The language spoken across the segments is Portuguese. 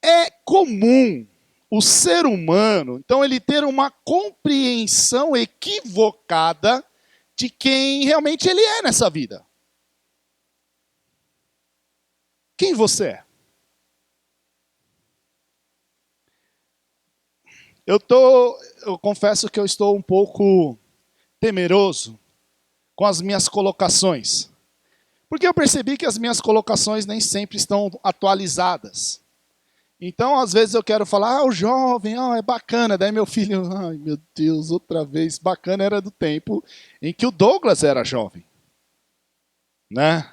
É comum o ser humano, então, ele ter uma compreensão equivocada de quem realmente ele é nessa vida. Quem você é? Eu confesso que eu estou um pouco temeroso com as minhas colocações. Porque eu percebi que as minhas colocações nem sempre estão atualizadas. Então, às vezes eu quero falar, o jovem, é bacana. Daí meu filho, ai meu Deus, outra vez, bacana era do tempo em que o Douglas era jovem. Né?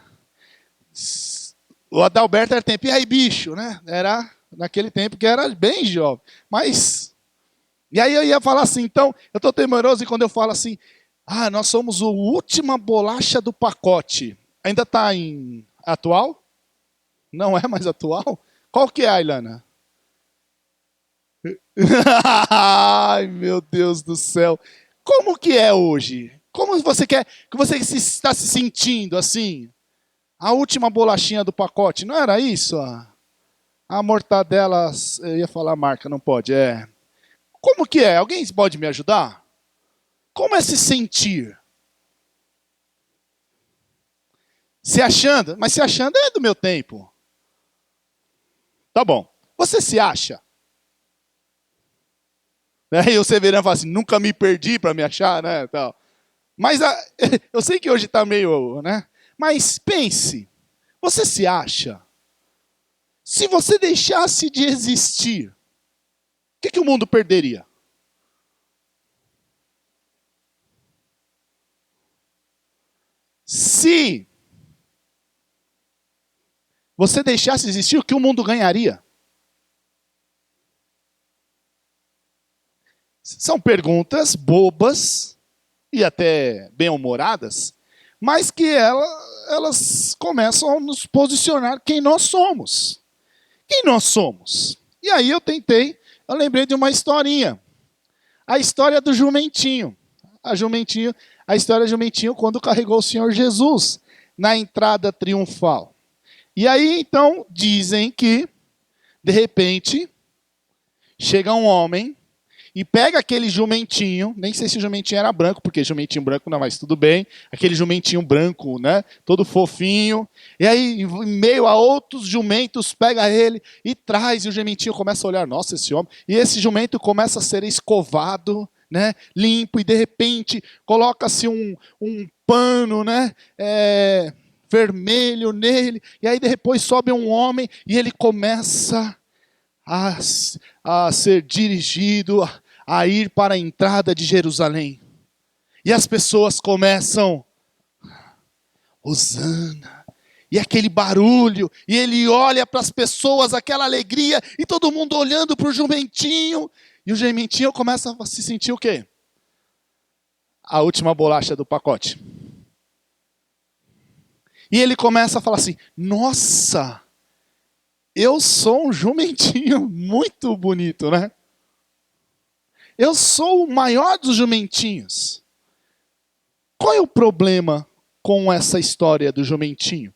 O Adalberto era tempo, e aí bicho, né? Era naquele tempo que era bem jovem. Mas, e aí eu ia falar assim, então, eu estou temeroso e quando eu falo assim, nós somos a última bolacha do pacote. Ainda está em atual? Não é mais atual? Qual que é, Ailana? Ai, meu Deus do céu. Como que é hoje? Como você quer que você está se sentindo assim? A última bolachinha do pacote, não era isso? A mortadela, eu ia falar marca, não pode, Como que é? Alguém pode me ajudar? Como é se sentir? Se achando, mas se achando é do meu tempo. Tá bom. Você se acha? E o Severino fala assim, nunca me perdi para me achar, né? Tal. Mas eu sei que hoje está meio, né? Mas pense, você se acha? Se você deixasse de existir, o que o mundo perderia? Se você deixasse de existir, o que o mundo ganharia? São perguntas bobas e até bem-humoradas, mas que elas começam a nos posicionar quem nós somos. Quem nós somos? E aí eu lembrei de uma historinha. A história do jumentinho. A história do jumentinho quando carregou o Senhor Jesus na entrada triunfal. E aí, então, dizem que, de repente, chega um homem e pega aquele jumentinho, nem sei se o jumentinho era branco, porque jumentinho branco não, mas tudo bem, aquele jumentinho branco, né, todo fofinho, e aí, em meio a outros jumentos, pega ele e traz, e o jumentinho começa a olhar, nossa, esse homem, e esse jumento começa a ser escovado, né, limpo, e de repente, coloca-se um pano, né, vermelho nele, e aí depois sobe um homem, e ele começa a ser dirigido a ir para a entrada de Jerusalém. E as pessoas começam, Hosana, e aquele barulho, e ele olha para as pessoas, aquela alegria, e todo mundo olhando para o jumentinho, e o jumentinho começa a se sentir o quê? A última bolacha do pacote. E ele começa a falar assim, nossa, eu sou um jumentinho muito bonito, né? Eu sou o maior dos jumentinhos. Qual é o problema com essa história do jumentinho?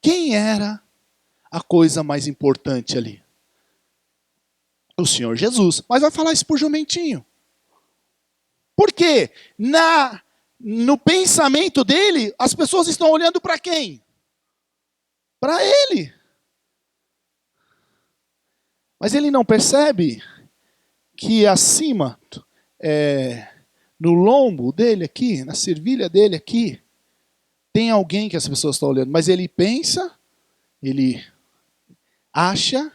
Quem era a coisa mais importante ali? O Senhor Jesus. Mas vai falar isso por jumentinho. Por quê? No pensamento dele, as pessoas estão olhando para quem? Para ele. Mas ele não percebe que acima, no lombo dele aqui, na cervilha dele aqui, tem alguém que as pessoas estão olhando. Mas ele pensa, ele acha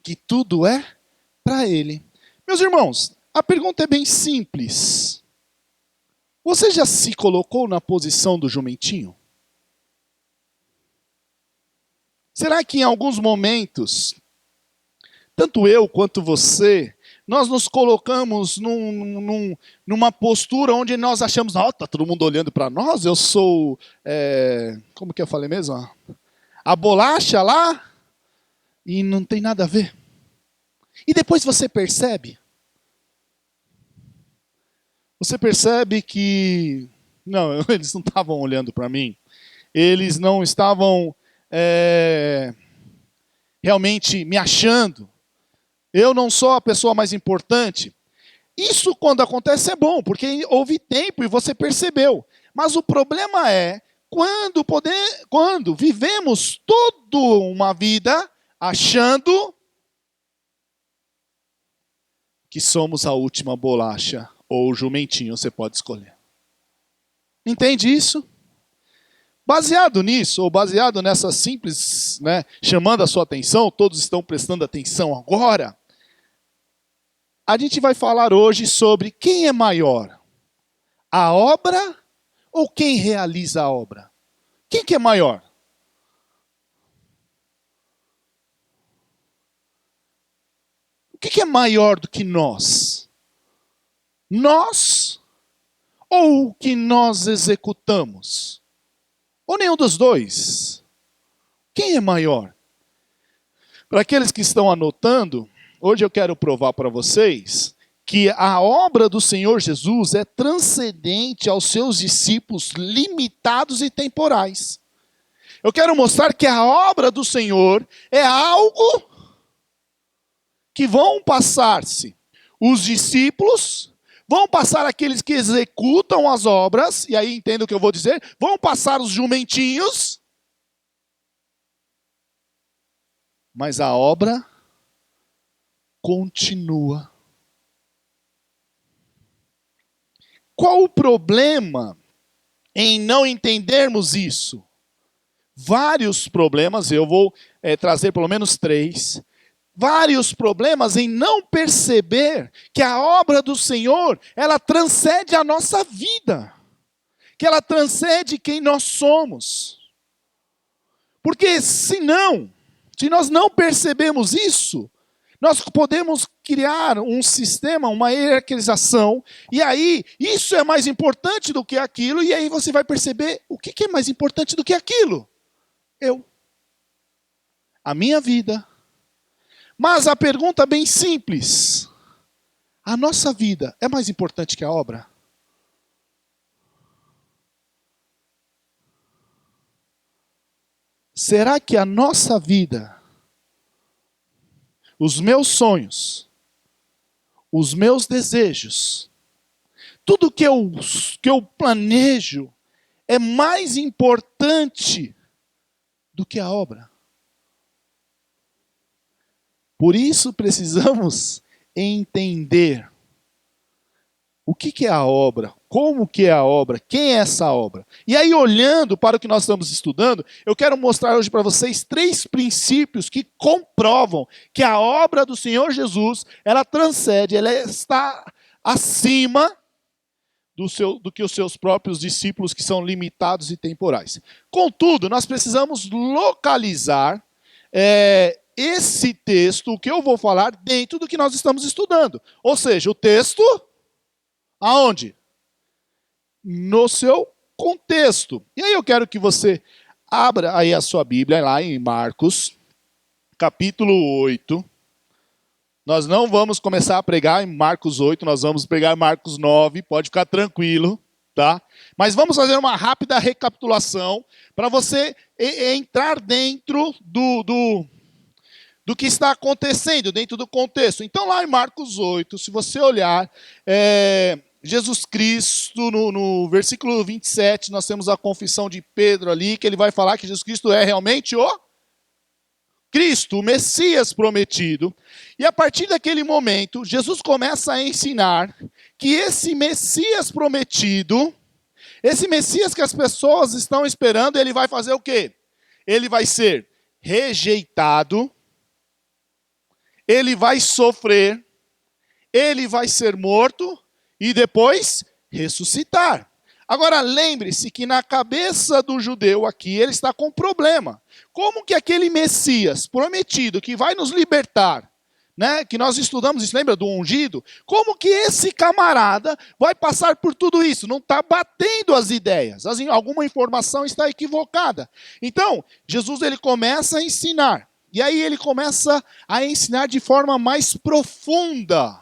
que tudo é para ele. Meus irmãos, a pergunta é bem simples. Você já se colocou na posição do jumentinho? Será que em alguns momentos, tanto eu quanto você, nós nos colocamos numa postura onde nós achamos, está todo mundo olhando para nós, eu sou, como que eu falei mesmo? A bolacha lá, e não tem nada a ver. E depois você percebe que, não, eles não estavam olhando para mim. eles não estavam realmente me achando. Eu não sou a pessoa mais importante. Isso, quando acontece, é bom, porque houve tempo e você percebeu. Mas o problema é quando vivemos toda uma vida achando que somos a última bolacha ou o jumentinho, você pode escolher. Entende isso? Baseado nisso, ou baseado nessa simples, chamando a sua atenção, todos estão prestando atenção agora, a gente vai falar hoje sobre quem é maior, a obra ou quem realiza a obra? Quem que é maior? O que é maior do que nós? Nós ou o que nós executamos? Ou nenhum dos dois? Quem é maior? Para aqueles que estão anotando, hoje eu quero provar para vocês que a obra do Senhor Jesus é transcendente aos seus discípulos limitados e temporais. Eu quero mostrar que a obra do Senhor é algo que vão passar-se os discípulos, vão passar aqueles que executam as obras, e aí entenda o que eu vou dizer, vão passar os jumentinhos, mas a obra continua. Qual o problema em não entendermos isso? Vários problemas, eu vou trazer pelo menos 3. Vários problemas em não perceber que a obra do Senhor, ela transcende a nossa vida. Que ela transcende quem nós somos. Porque se nós não percebemos isso, nós podemos criar um sistema, uma hierarquização, e aí isso é mais importante do que aquilo, e aí você vai perceber o que é mais importante do que aquilo? A minha vida. Mas a pergunta bem simples, a nossa vida é mais importante que a obra? Será que a nossa vida, os meus sonhos, os meus desejos, tudo que eu planejo é mais importante do que a obra? Por isso precisamos entender o que é a obra, como que é a obra, quem é essa obra. E aí, olhando para o que nós estamos estudando, eu quero mostrar hoje para vocês 3 princípios que comprovam que a obra do Senhor Jesus, ela transcende, ela está acima do que os seus próprios discípulos, que são limitados e temporais. Contudo, nós precisamos localizar esse texto, o que eu vou falar, dentro do que nós estamos estudando. Ou seja, o texto, aonde? No seu contexto. E aí eu quero que você abra aí a sua Bíblia, lá em Marcos, capítulo 8. Nós não vamos começar a pregar em Marcos 8, nós vamos pregar em Marcos 9, pode ficar tranquilo, tá? Mas vamos fazer uma rápida recapitulação para você entrar dentro do que está acontecendo, dentro do contexto. Então, lá em Marcos 8, se você olhar, Jesus Cristo, no versículo 27, nós temos a confissão de Pedro ali, que ele vai falar que Jesus Cristo é realmente o Cristo, o Messias prometido. E a partir daquele momento, Jesus começa a ensinar que esse Messias prometido, esse Messias que as pessoas estão esperando, ele vai fazer o quê? Ele vai ser rejeitado, ele vai sofrer, ele vai ser morto e depois ressuscitar. Agora lembre-se que na cabeça do judeu aqui, ele está com um problema. Como que aquele Messias prometido que vai nos libertar, que nós estudamos isso, lembra do ungido? Como que esse camarada vai passar por tudo isso? Não está batendo as ideias, alguma informação está equivocada. Então, Jesus ele começa a ensinar. E aí ele começa a ensinar de forma mais profunda.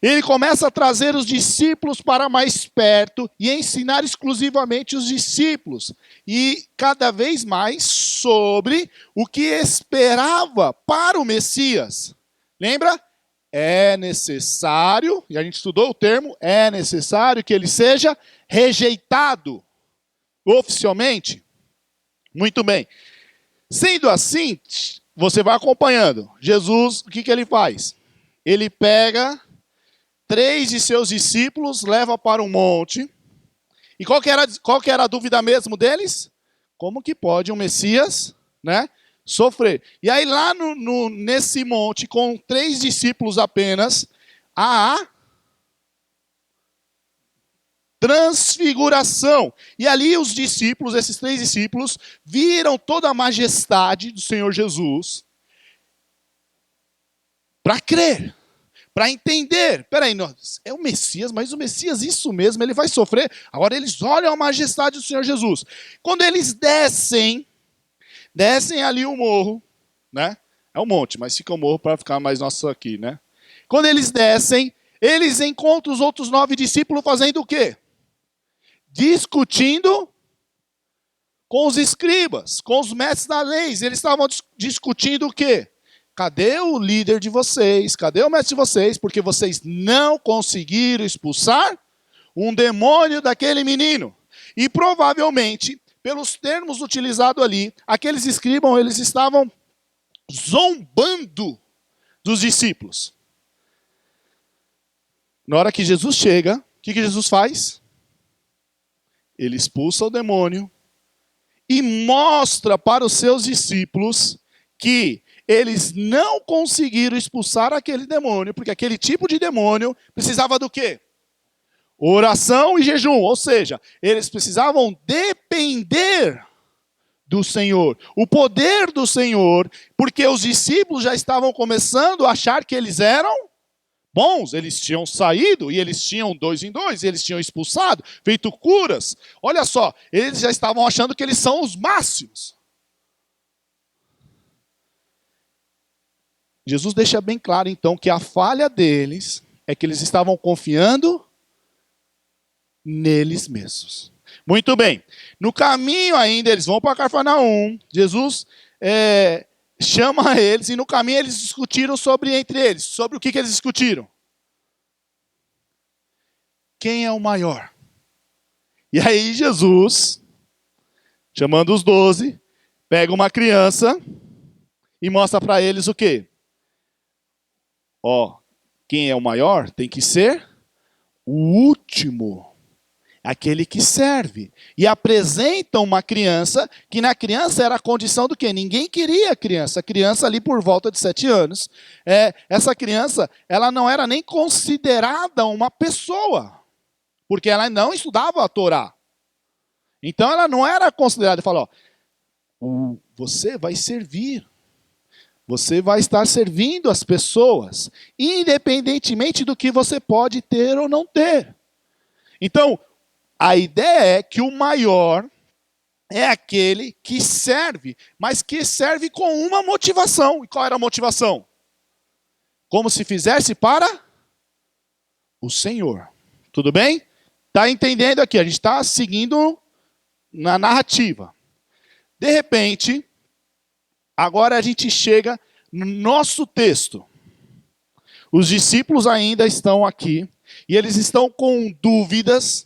ele começa a trazer os discípulos para mais perto e ensinar exclusivamente os discípulos. E cada vez mais sobre o que esperava para o Messias. Lembra? É necessário, e a gente estudou o termo, é necessário que ele seja rejeitado oficialmente. Muito bem. Sendo assim, você vai acompanhando. Jesus, o que ele faz? Ele pega 3 de seus discípulos, leva para um monte. E qual que era a dúvida mesmo deles? Como que pode um Messias, né, sofrer? E aí lá nesse monte, com 3 discípulos apenas, há transfiguração. E ali os discípulos, esses 3 discípulos, viram toda a majestade do Senhor Jesus para crer, para entender. Peraí, é o Messias, mas o Messias, isso mesmo, ele vai sofrer. Agora eles olham a majestade do Senhor Jesus. Quando eles descem ali o morro, né? É um monte, mas fica o morro para ficar mais nosso aqui, né? Quando eles descem, eles encontram os outros 9 discípulos fazendo o quê? Discutindo com os escribas, com os mestres da lei. Eles estavam discutindo o quê? Cadê o líder de vocês? Cadê o mestre de vocês? Porque vocês não conseguiram expulsar um demônio daquele menino. E provavelmente, pelos termos utilizados ali, aqueles escribas, eles estavam zombando dos discípulos. Na hora que Jesus chega, o que Jesus faz? Ele expulsa o demônio e mostra para os seus discípulos que eles não conseguiram expulsar aquele demônio, porque aquele tipo de demônio precisava do quê? Oração e jejum, ou seja, eles precisavam depender do Senhor, o poder do Senhor, porque os discípulos já estavam começando a achar que eles eram bons, eles tinham saído e eles tinham 2 em 2, eles tinham expulsado, feito curas. Olha só, eles já estavam achando que eles são os máximos. Jesus deixa bem claro, então, que a falha deles é que eles estavam confiando neles mesmos. Muito bem. No caminho ainda, eles vão para Cafarnaum. Jesus chama eles e no caminho eles discutiram entre eles. Sobre o que eles discutiram? Quem é o maior? E aí Jesus, chamando os 12, pega uma criança e mostra para eles o quê? Quem é o maior tem que ser o último, aquele que serve. E apresentam uma criança, que na criança era a condição do quê? Ninguém queria a criança ali por volta de 7 anos. Essa criança, ela não era nem considerada uma pessoa, porque ela não estudava a Torá. Então ela não era considerada, fala, você vai servir. Você vai estar servindo as pessoas, independentemente do que você pode ter ou não ter. Então, a ideia é que o maior é aquele que serve, mas que serve com uma motivação. E qual era a motivação? Como se fizesse para o Senhor. Tudo bem? Está entendendo aqui? A gente está seguindo na narrativa. De repente, agora a gente chega no nosso texto. Os discípulos ainda estão aqui e eles estão com dúvidas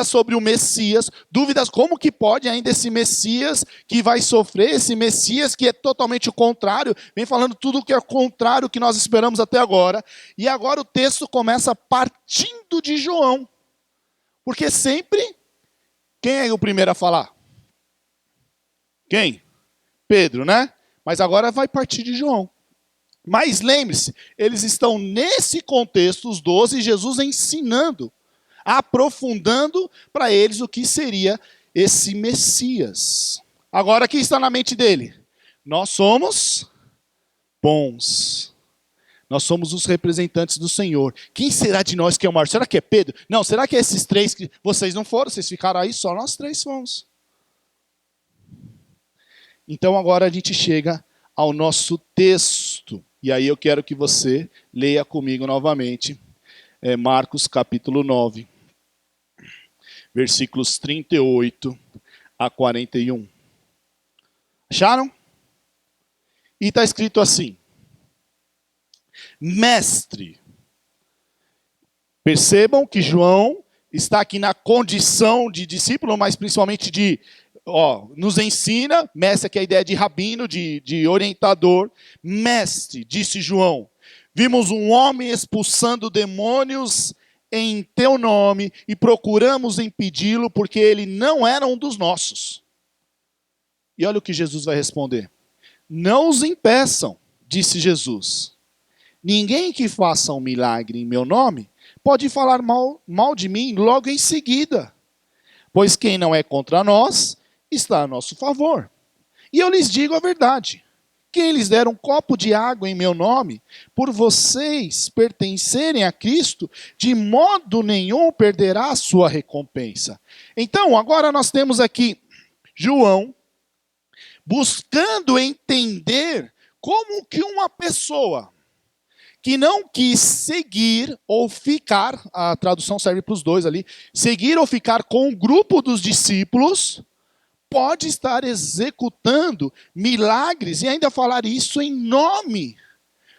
sobre o Messias, dúvidas como que pode ainda esse Messias que vai sofrer, esse Messias que é totalmente o contrário, vem falando tudo que é o contrário que nós esperamos até agora. E agora o texto começa partindo de João. Porque sempre, quem é o primeiro a falar? Quem? Pedro, né? Mas agora vai partir de João. Mas lembre-se, eles estão nesse contexto, os 12, Jesus ensinando, aprofundando para eles o que seria esse Messias. Agora, o que está na mente dele? Nós somos bons. Nós somos os representantes do Senhor. Quem será de nós que é o maior? Será que é Pedro? Não, será que é esses 3 que vocês não foram? Vocês ficaram aí, só nós 3 fomos. Então agora a gente chega ao nosso texto. E aí eu quero que você leia comigo novamente é Marcos capítulo 9, versículos 38 a 41. Acharam? E está escrito assim: Mestre. Percebam que João está aqui na condição de discípulo, mas principalmente nos ensina. Mestre, aqui é a ideia de rabino, de orientador. Mestre, disse João, vimos um homem expulsando demônios em teu nome e procuramos impedi-lo porque ele não era um dos nossos. E olha o que Jesus vai responder. Não os impeçam, disse Jesus. Ninguém que faça um milagre em meu nome pode falar mal de mim logo em seguida. Pois quem não é contra nós está a nosso favor. E eu lhes digo a verdade. Quem lhes der um copo de água em meu nome, por vocês pertencerem a Cristo, de modo nenhum perderá a sua recompensa. Então, agora nós temos aqui João buscando entender como que uma pessoa que não quis seguir ou ficar, a tradução serve para os dois ali, seguir ou ficar com o grupo dos discípulos, pode estar executando milagres e ainda falar isso em nome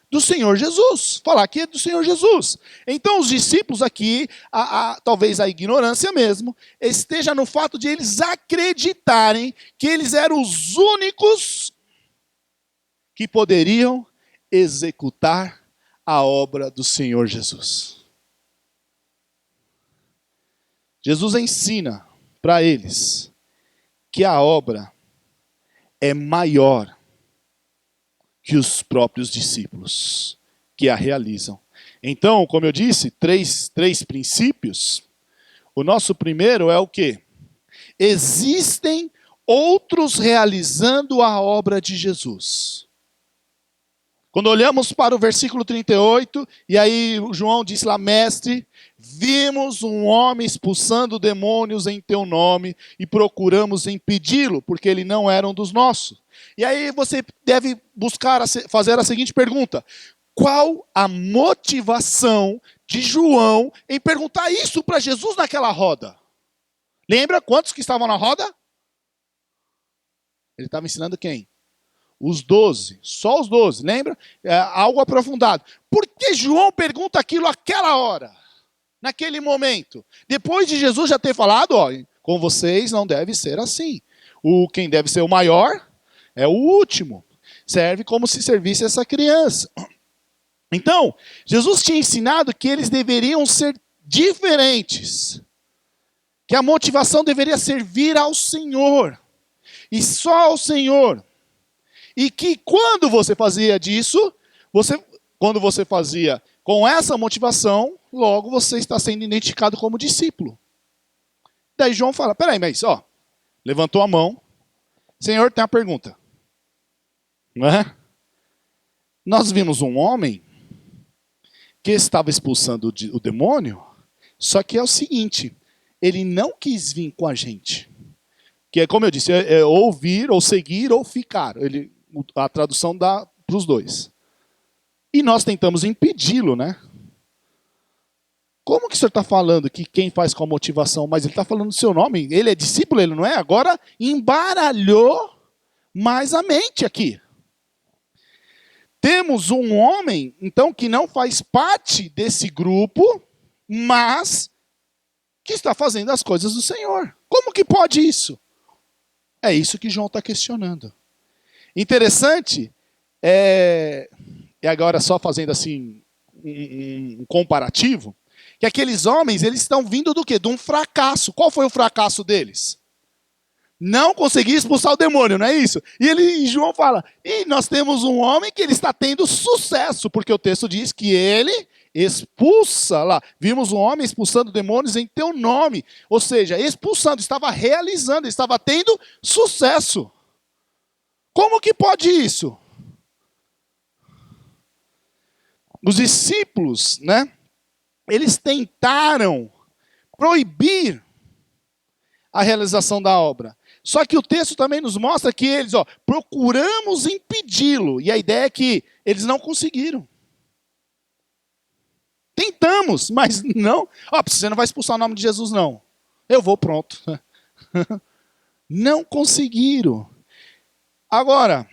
do Senhor Jesus. Falar que é do Senhor Jesus. Então os discípulos aqui, talvez a ignorância mesmo, esteja no fato de eles acreditarem que eles eram os únicos que poderiam executar a obra do Senhor Jesus. Jesus ensina para eles que a obra é maior que os próprios discípulos que a realizam. Então, como eu disse, três princípios. O nosso primeiro é o quê? Existem outros realizando a obra de Jesus. Quando olhamos para o versículo 38, e aí o João disse lá, mestre, vimos um homem expulsando demônios em teu nome e procuramos impedi-lo, porque ele não era um dos nossos. E aí você deve buscar fazer a seguinte pergunta: qual a motivação de João em perguntar isso para Jesus naquela roda? Lembra quantos que estavam na roda? Ele estava ensinando quem? Os 12, só os 12, lembra? Algo aprofundado. Por que João pergunta aquilo àquela hora? Naquele momento? Depois de Jesus já ter falado, com vocês não deve ser assim. Quem deve ser o maior é o último. Serve como se servisse essa criança. Então, Jesus tinha ensinado que eles deveriam ser diferentes. Que a motivação deveria servir ao Senhor. E só ao Senhor. E que quando você fazia disso, quando você fazia com essa motivação, logo você está sendo identificado como discípulo. Daí João fala, peraí, mas levantou a mão, Senhor, tem uma pergunta. Não é? Nós vimos um homem que estava expulsando o demônio, só que é o seguinte, ele não quis vir com a gente. Que é como eu disse, é ouvir, ou seguir, ou ficar. A tradução dá para os dois. E nós tentamos impedi-lo, né? Como que o senhor está falando que quem faz com a motivação, mas ele está falando o seu nome, ele é discípulo, ele não é? Agora embaralhou mais a mente aqui. Temos um homem, então, que não faz parte desse grupo, mas que está fazendo as coisas do Senhor. Como que pode isso? É isso que João está questionando. Interessante, e agora só fazendo assim um comparativo, que aqueles homens, eles estão vindo do quê? De um fracasso. Qual foi o fracasso deles? Não conseguir expulsar o demônio, não é isso? E João fala, e nós temos um homem que ele está tendo sucesso, porque o texto diz que ele expulsa lá. Vimos um homem expulsando demônios em teu nome. Ou seja, expulsando, estava realizando, estava tendo sucesso. Como que pode isso? Os discípulos, né? Eles tentaram proibir a realização da obra. Só que o texto também nos mostra que eles, procuramos impedi-lo. E a ideia é que eles não conseguiram. Tentamos, mas não. Ó, você não vai expulsar o nome de Jesus, não. Eu vou, pronto. Não conseguiram. Agora,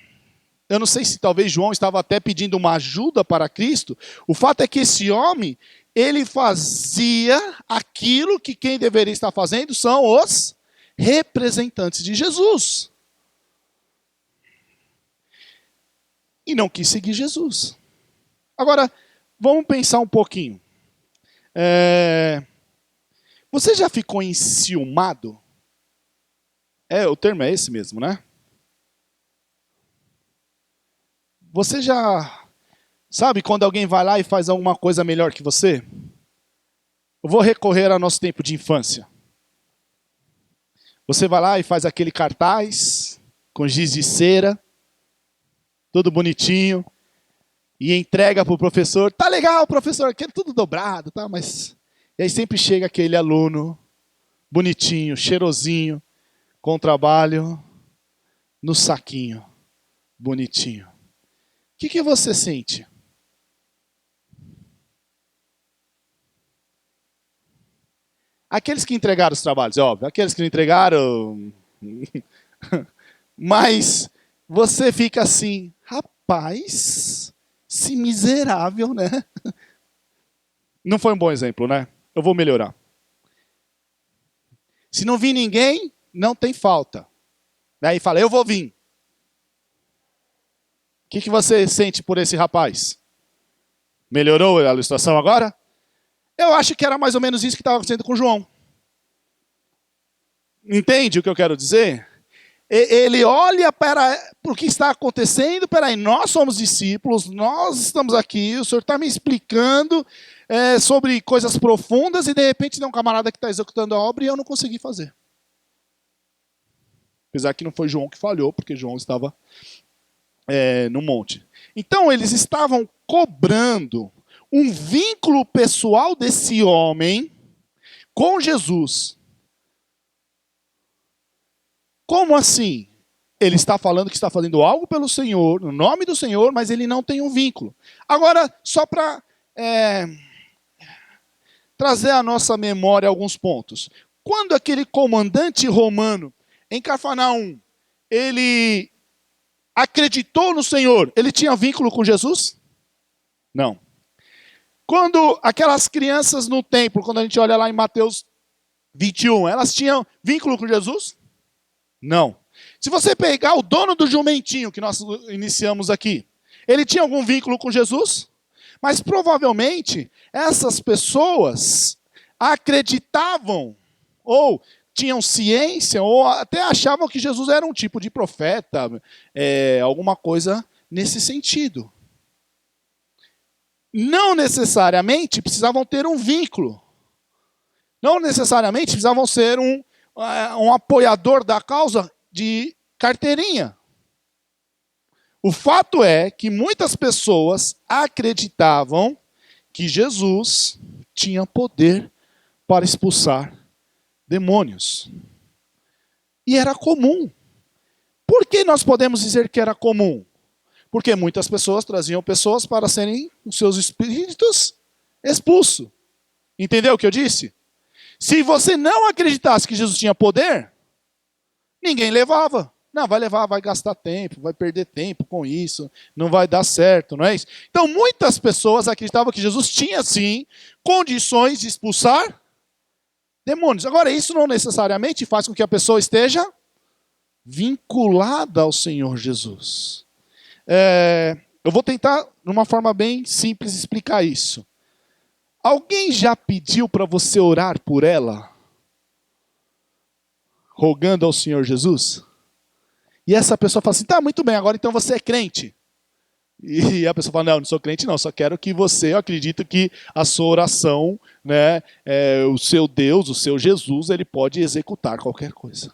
eu não sei se talvez João estava até pedindo uma ajuda para Cristo. O fato é que esse homem, ele fazia aquilo que quem deveria estar fazendo são os representantes de Jesus. E não quis seguir Jesus. Agora, vamos pensar um pouquinho. Você já ficou enciumado? O termo é esse mesmo, né? Você já sabe quando alguém vai lá e faz alguma coisa melhor que você? Eu vou recorrer ao nosso tempo de infância. Você vai lá e faz aquele cartaz com giz de cera, todo bonitinho, e entrega para o professor. Tá legal, professor, aqui é tudo dobrado, tá? Mas e aí sempre chega aquele aluno bonitinho, cheirosinho, com trabalho no saquinho, bonitinho. O que você sente? Aqueles que entregaram os trabalhos, é óbvio. Aqueles que não entregaram... Mas você fica assim, rapaz, esse miserável, né? Não foi um bom exemplo, né? Eu vou melhorar. Se não vir ninguém, não tem falta. Daí fala, eu vou vir. O que você sente por esse rapaz? Melhorou a ilustração agora? Eu acho que era mais ou menos isso que estava acontecendo com João. Entende o que eu quero dizer? Ele olha para o que está acontecendo. Peraí, nós somos discípulos, nós estamos aqui, o senhor está me explicando sobre coisas profundas e de repente tem um camarada que está executando a obra e eu não consegui fazer. Apesar que não foi João que falhou, porque João estava no monte. Então eles estavam cobrando um vínculo pessoal desse homem com Jesus. Como assim? Ele está falando que está fazendo algo pelo Senhor, no nome do Senhor, mas ele não tem um vínculo. Agora, só para trazer à nossa memória alguns pontos. Quando aquele comandante romano, em Cafarnaum, ele acreditou no Senhor, ele tinha vínculo com Jesus? Não. Quando aquelas crianças no templo, quando a gente olha lá em Mateus 21, elas tinham vínculo com Jesus? Não. Se você pegar o dono do jumentinho que nós iniciamos aqui, ele tinha algum vínculo com Jesus? Mas provavelmente essas pessoas acreditavam, ou tinham ciência, ou até achavam que Jesus era um tipo de profeta, alguma coisa nesse sentido. Não necessariamente precisavam ter um vínculo. Não necessariamente precisavam ser um apoiador da causa de carteirinha. O fato é que muitas pessoas acreditavam que Jesus tinha poder para expulsar demônios. E era comum. Por que nós podemos dizer que era comum? Porque muitas pessoas traziam pessoas para serem os seus espíritos expulsos. Entendeu o que eu disse? Se você não acreditasse que Jesus tinha poder, ninguém levava. Não, vai levar, vai gastar tempo, vai perder tempo com isso, não vai dar certo, não é isso? Então, muitas pessoas acreditavam que Jesus tinha, sim, condições de expulsar demônios. Agora, isso não necessariamente faz com que a pessoa esteja vinculada ao Senhor Jesus. Eu vou tentar, de uma forma bem simples, explicar isso. Alguém já pediu para você orar por ela? Rogando ao Senhor Jesus? E essa pessoa fala assim, tá, muito bem, agora então você é crente. E a pessoa fala, não sou crente não, só quero que você, eu acredito que a sua oração, né, o seu Deus, o seu Jesus, ele pode executar qualquer coisa.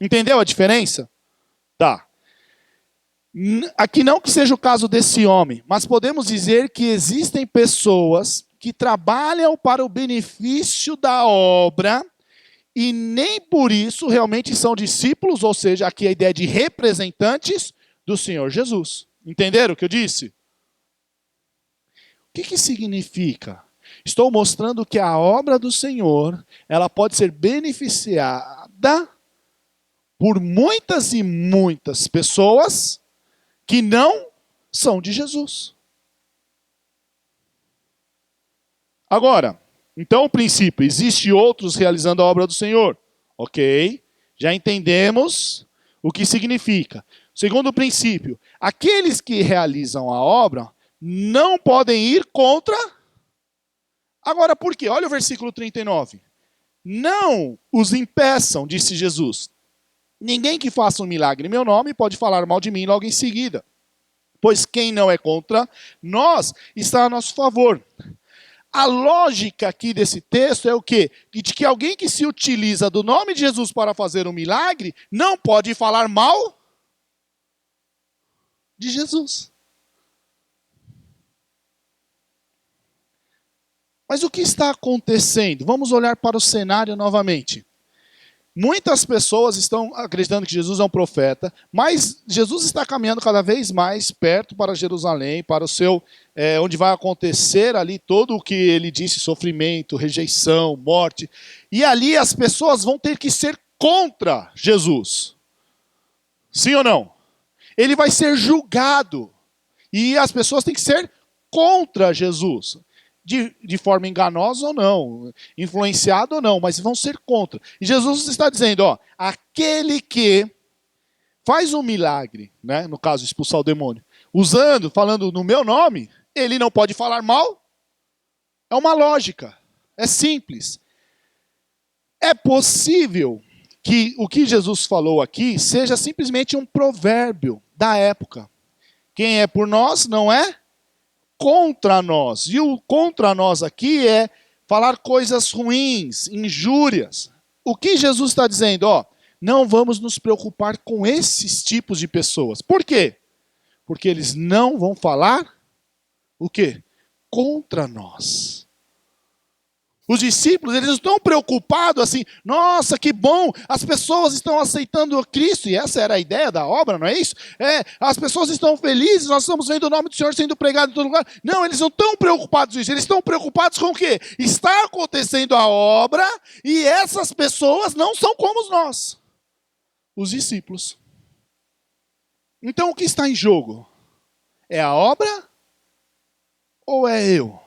Entendeu a diferença? Tá. Aqui não que seja o caso desse homem, mas podemos dizer que existem pessoas que trabalham para o benefício da obra e nem por isso realmente são discípulos, ou seja, aqui a ideia de representantes do Senhor Jesus. Entenderam o que eu disse? O que significa? Estou mostrando que a obra do Senhor, ela pode ser beneficiada por muitas e muitas pessoas que não são de Jesus. Agora, então o princípio, existe outros realizando a obra do Senhor. Ok, já entendemos o que significa. Segundo princípio, aqueles que realizam a obra não podem ir contra. Agora, por quê? Olha o versículo 39. Não os impeçam, disse Jesus. Ninguém que faça um milagre em meu nome pode falar mal de mim logo em seguida. Pois quem não é contra nós está a nosso favor. A lógica aqui desse texto é o quê? De que alguém que se utiliza do nome de Jesus para fazer um milagre não pode falar mal de Jesus. Mas o que está acontecendo? Vamos olhar para o cenário novamente. Muitas pessoas estão acreditando que Jesus é um profeta, mas Jesus está caminhando cada vez mais perto para Jerusalém, para o seu, onde vai acontecer ali todo o que ele disse, sofrimento, rejeição, morte. E ali as pessoas vão ter que ser contra Jesus. Sim ou não? Ele vai ser julgado. E as pessoas têm que ser contra Jesus. De forma enganosa ou não, influenciado ou não, mas vão ser contra. E Jesus está dizendo, ó, aquele que faz um milagre, né, no caso, expulsar o demônio, falando no meu nome, ele não pode falar mal? É uma lógica, é simples. É possível que o que Jesus falou aqui seja simplesmente um provérbio da época. Quem é por nós não é contra nós. E o contra nós aqui é falar coisas ruins, injúrias. O que Jesus está dizendo? Ó, não vamos nos preocupar com esses tipos de pessoas. Por quê? Porque eles não vão falar o quê? Contra nós. Os discípulos, eles não estão preocupados assim, nossa, que bom, as pessoas estão aceitando o Cristo, e essa era a ideia da obra, não é isso? As pessoas estão felizes, nós estamos vendo o nome do Senhor sendo pregado em todo lugar. Não, eles não estão preocupados com isso, eles estão preocupados com o quê? Está acontecendo a obra, e essas pessoas não são como nós, os discípulos. Então o que está em jogo? É a obra ou é eu?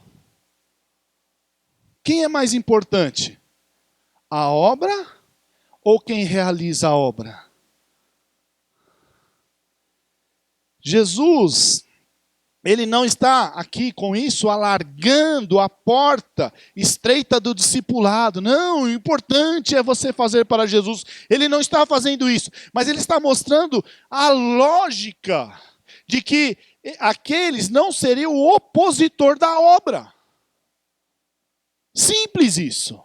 Quem é mais importante? A obra ou quem realiza a obra? Jesus, ele não está aqui com isso alargando a porta estreita do discipulado. Não, o importante é você fazer para Jesus. Ele não está fazendo isso, mas ele está mostrando a lógica de que aqueles não seriam o opositor da obra. Simples isso.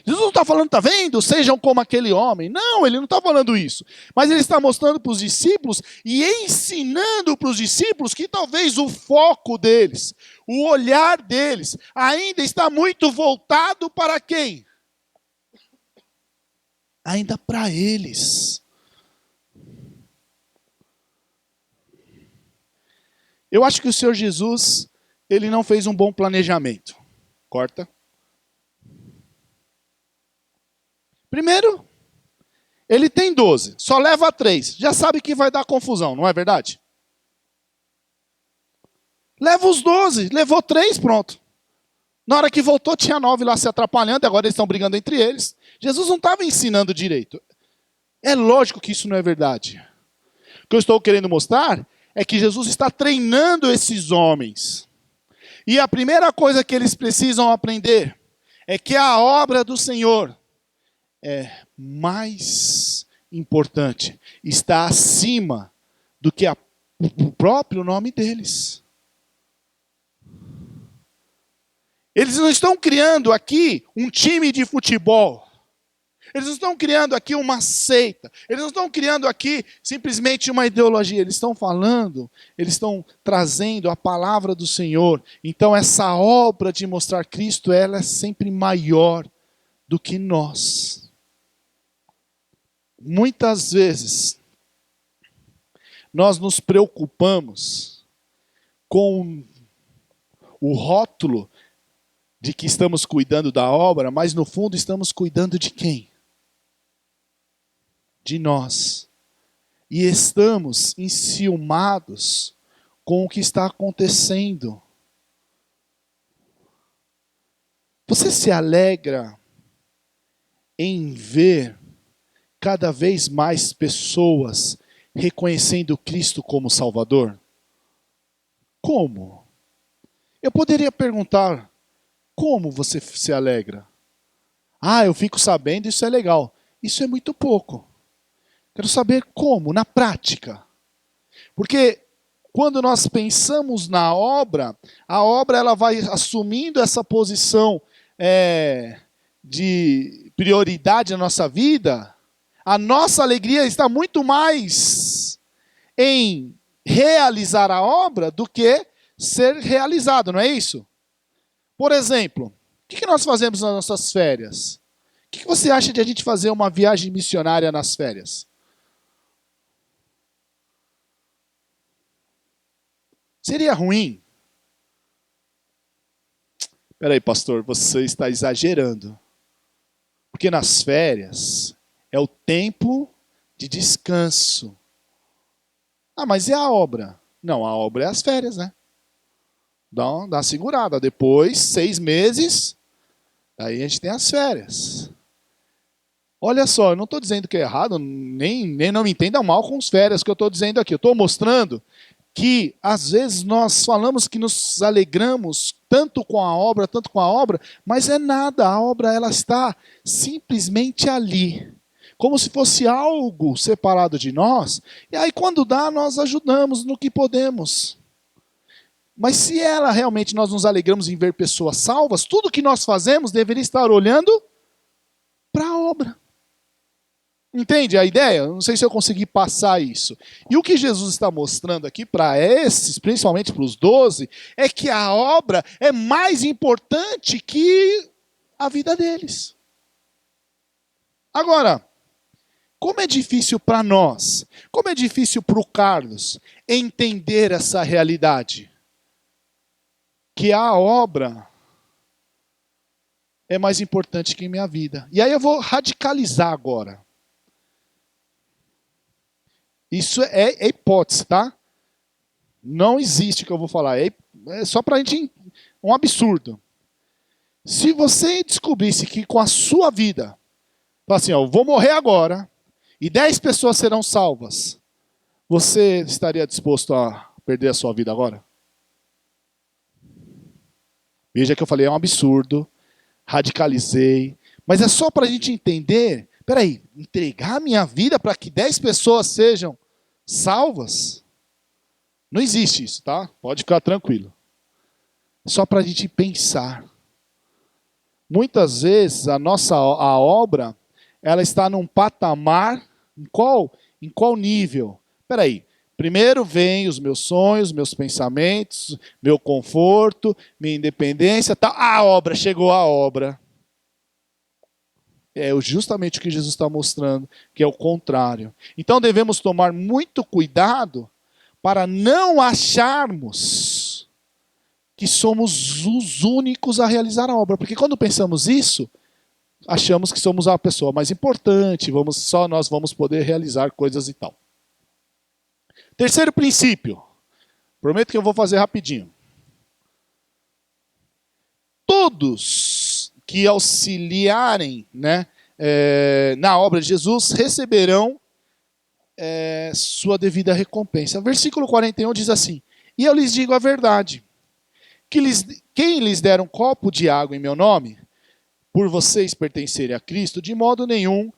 Jesus não está falando, está vendo? Sejam como aquele homem. Não, ele não está falando isso. Mas ele está mostrando para os discípulos e ensinando para os discípulos que talvez o foco deles, o olhar deles, ainda está muito voltado para quem? Ainda para eles. Eu acho que o Senhor Jesus, ele não fez um bom planejamento. Corta. Primeiro, ele tem 12, só leva 3. Já sabe que vai dar confusão, não é verdade? Leva os 12, levou 3, pronto. Na hora que voltou, tinha 9 lá se atrapalhando, agora eles estão brigando entre eles. Jesus não estava ensinando direito. É lógico que isso não é verdade. O que eu estou querendo mostrar é que Jesus está treinando esses homens. E a primeira coisa que eles precisam aprender é que a obra do Senhor é mais importante, está acima do que o próprio nome deles. Eles não estão criando aqui um time de futebol. Eles não estão criando aqui uma seita. Eles não estão criando aqui simplesmente uma ideologia. Eles estão falando, eles estão trazendo a palavra do Senhor. Então essa obra de mostrar Cristo, ela é sempre maior do que nós. Muitas vezes, nós nos preocupamos com o rótulo de que estamos cuidando da obra, mas no fundo estamos cuidando de quem? De nós. E estamos enciumados com o que está acontecendo. Você se alegra em ver cada vez mais pessoas reconhecendo Cristo como Salvador? Como? Eu poderia perguntar, como você se alegra? Ah, eu fico sabendo, isso é legal. Isso é muito pouco. Quero saber como, na prática. Porque quando nós pensamos na obra, a obra ela vai assumindo essa posição de prioridade na nossa vida. A nossa alegria está muito mais em realizar a obra do que ser realizado, não é isso? Por exemplo, o que nós fazemos nas nossas férias? O que você acha de a gente fazer uma viagem missionária nas férias? Seria ruim? Peraí, pastor, você está exagerando. Porque nas férias é o tempo de descanso. Ah, mas e a obra? Não, a obra é as férias, né? Dá uma segurada. Depois, 6 meses, aí a gente tem as férias. Olha só, eu não estou dizendo que é errado, nem não me entendam mal com as férias que eu estou dizendo aqui. Eu estou mostrando que, às vezes, nós falamos que nos alegramos tanto com a obra, mas é nada. A obra ela está simplesmente ali, como se fosse algo separado de nós. E aí, quando dá, nós ajudamos no que podemos. Mas se ela realmente nós nos alegramos em ver pessoas salvas, tudo que nós fazemos deveria estar olhando para a obra. Entende a ideia? Não sei se eu consegui passar isso. E o que Jesus está mostrando aqui para esses, principalmente para os 12, é que a obra é mais importante que a vida deles. Agora, como é difícil para nós, como é difícil para o Carlos entender essa realidade? Que a obra é mais importante que minha vida. E aí eu vou radicalizar agora. Isso é hipótese, tá? Não existe o que eu vou falar. É só para a gente... Um absurdo. Se você descobrisse que com a sua vida, fala assim, ó, eu vou morrer agora, e 10 pessoas serão salvas, você estaria disposto a perder a sua vida agora? Veja que eu falei, é um absurdo, radicalizei, mas é só para a gente entender, peraí, entregar minha vida para que 10 pessoas sejam salvas? Não existe isso, tá? Pode ficar tranquilo. Só para a gente pensar. Muitas vezes a obra, ela está num patamar, em qual nível? Peraí, primeiro vem os meus sonhos, meus pensamentos, meu conforto, minha independência, tal. A obra, chegou a obra. É justamente o que Jesus está mostrando, que é o contrário. Então devemos tomar muito cuidado para não acharmos que somos os únicos a realizar a obra. Porque quando pensamos isso, achamos que somos a pessoa mais importante, só nós vamos poder realizar coisas e tal. Terceiro princípio. Prometo que eu vou fazer rapidinho. Todos que auxiliarem, né, na obra de Jesus receberão sua devida recompensa. Versículo 41 diz assim: e eu lhes digo a verdade, quem lhes der um copo de água em meu nome, por vocês pertencerem a Cristo, de modo nenhum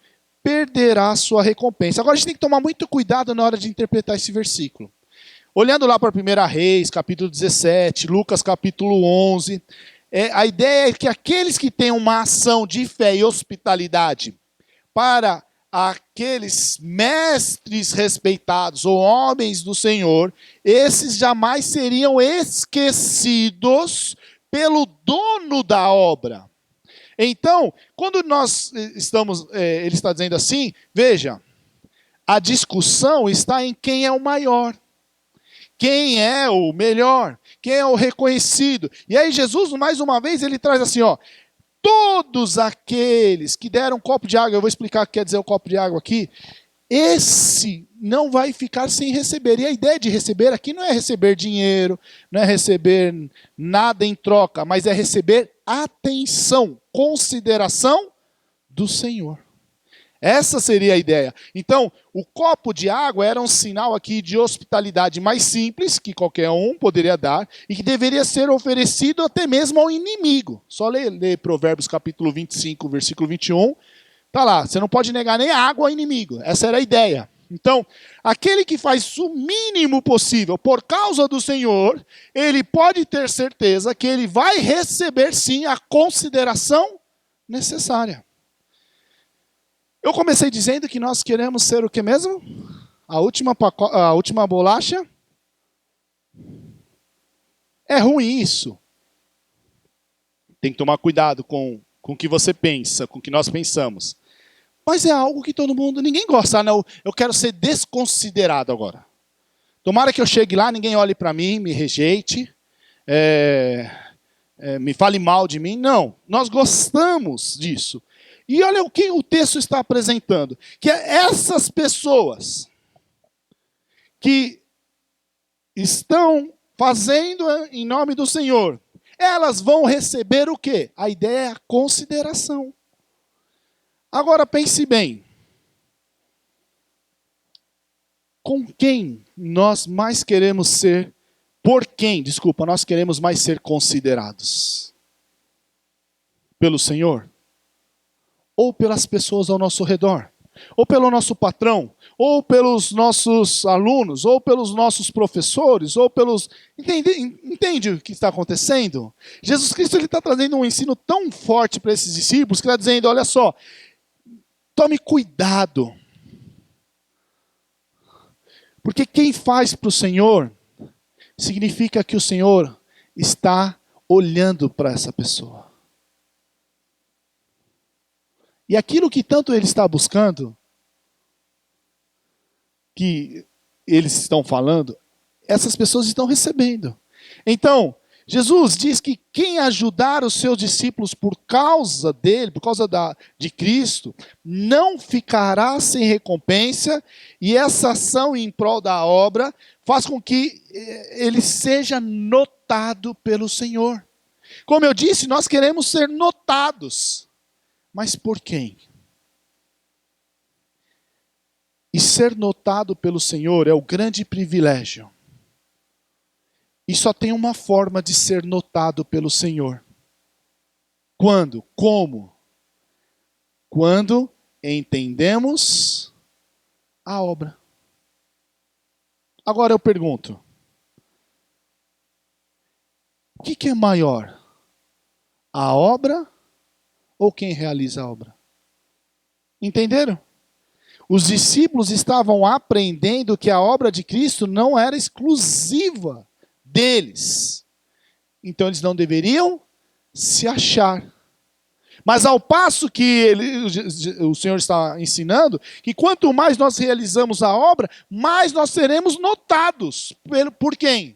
perderá sua recompensa. Agora a gente tem que tomar muito cuidado na hora de interpretar esse versículo. Olhando lá para 1 Reis, capítulo 17, Lucas, capítulo 11, a ideia é que aqueles que têm uma ação de fé e hospitalidade para aqueles mestres respeitados ou homens do Senhor, esses jamais seriam esquecidos pelo dono da obra. Então, quando nós estamos, ele está dizendo assim, veja, a discussão está em quem é o maior. quem é o melhor, quem é o reconhecido. E aí Jesus, mais uma vez, ele traz assim, ó, todos aqueles que deram um copo de água, eu vou explicar o que quer dizer o copo de água aqui, esse não vai ficar sem receber. E a ideia de receber aqui não é receber dinheiro, não é receber nada em troca, mas é receber atenção, consideração do Senhor. Essa seria a ideia. Então, o copo de água era um sinal aqui de hospitalidade mais simples, que qualquer um poderia dar, e que deveria ser oferecido até mesmo ao inimigo. Só ler Provérbios capítulo 25, versículo 21. Está lá, você não pode negar nem água ao inimigo. Essa era a ideia. Então, aquele que faz o mínimo possível por causa do Senhor, ele pode ter certeza que ele vai receber sim a consideração necessária. Eu comecei dizendo que nós queremos ser o que mesmo? A última bolacha? É ruim isso. Tem que tomar cuidado com o que você pensa, com o que nós pensamos. Mas é algo que todo mundo, ninguém gosta. Não, eu quero ser desconsiderado agora. Tomara que eu chegue lá, ninguém olhe para mim, me rejeite, me fale mal de mim. Não, nós gostamos disso. E olha o que o texto está apresentando. Que essas pessoas que estão fazendo em nome do Senhor, elas vão receber o quê? A ideia é a consideração. Agora pense bem. Com quem nós mais queremos ser, nós queremos mais ser considerados? Pelo Senhor? Ou pelas pessoas ao nosso redor? Ou pelo nosso patrão? Ou pelos nossos alunos? Ou pelos nossos professores? Ou pelos... Entende o que está acontecendo? Jesus Cristo está trazendo um ensino tão forte para esses discípulos, que está dizendo, olha só, tome cuidado. Porque quem faz para o Senhor, significa que o Senhor está olhando para essa pessoa. E aquilo que tanto ele está buscando, que eles estão falando, essas pessoas estão recebendo. Então, Jesus diz que quem ajudar os seus discípulos por causa dele, por causa de Cristo, não ficará sem recompensa, e essa ação em prol da obra faz com que ele seja notado pelo Senhor. Como eu disse, nós queremos ser notados. Mas por quem? E ser notado pelo Senhor é o grande privilégio. E só tem uma forma de ser notado pelo Senhor. Quando? Como? Quando entendemos a obra. Agora eu pergunto. O que é maior? A obra ou quem realiza a obra? Entenderam? Os discípulos estavam aprendendo que a obra de Cristo não era exclusiva deles. Então eles não deveriam se achar. Mas ao passo que o Senhor está ensinando, que quanto mais nós realizamos a obra, mais nós seremos notados. Por quem?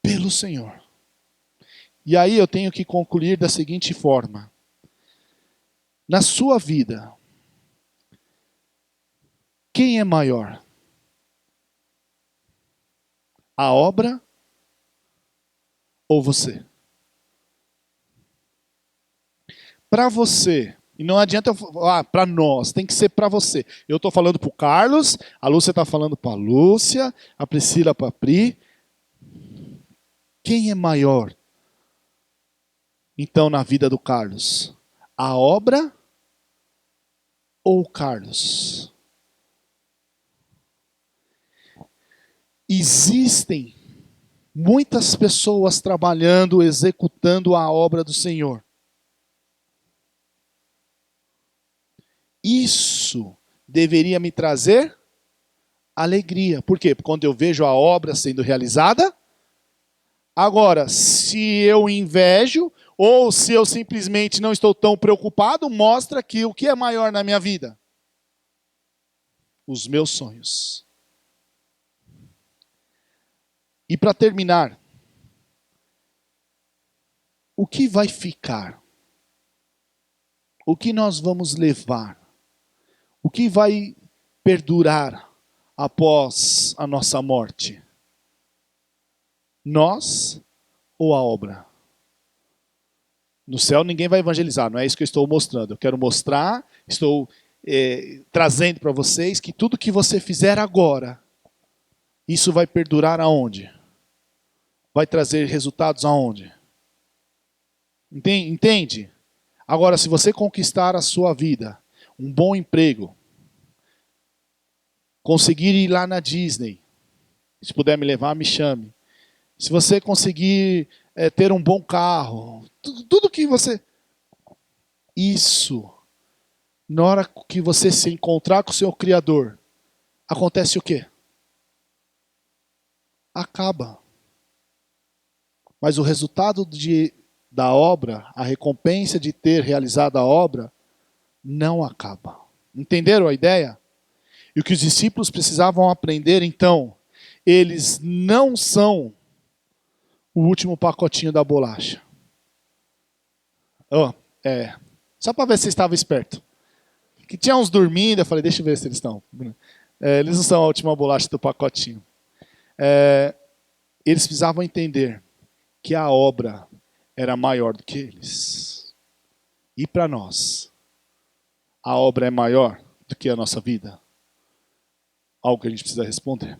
Pelo Senhor. E aí eu tenho que concluir da seguinte forma. Na sua vida, quem é maior? A obra ou você? Para você, e não adianta eu falar para nós, tem que ser para você. Eu estou falando para o Carlos, a Lúcia está falando para a Lúcia, a Priscila para a Pri. Quem é maior? Então, na vida do Carlos, a obra ou o Carlos? Existem muitas pessoas trabalhando, executando a obra do Senhor. Isso deveria me trazer alegria. Por quê? Porque quando eu vejo a obra sendo realizada. Agora, se eu invejo, ou se eu simplesmente não estou tão preocupado, mostra que o que é maior na minha vida? Os meus sonhos. E para terminar, o que vai ficar? O que nós vamos levar? O que vai perdurar após a nossa morte? Nós ou a obra? No céu ninguém vai evangelizar, não é isso que eu estou mostrando. Eu quero mostrar, estou trazendo para vocês que tudo que você fizer agora, isso vai perdurar aonde? Vai trazer resultados aonde? Entende? Agora, se você conquistar a sua vida, um bom emprego, conseguir ir lá na Disney, se puder me levar, me chame. Se você conseguir ter um bom carro, tudo que você... Isso, na hora que você se encontrar com o seu Criador, acontece o quê? Acaba. Mas o resultado da obra, a recompensa de ter realizado a obra, não acaba. Entenderam a ideia? E o que os discípulos precisavam aprender, então, eles não são o último pacotinho da bolacha. Só para ver se você estava esperto. Que tinha uns dormindo, eu falei, deixa eu ver se eles estão. Eles não são a última bolacha do pacotinho. Eles precisavam entender que a obra era maior do que eles. E para nós, a obra é maior do que a nossa vida? Algo que a gente precisa responder.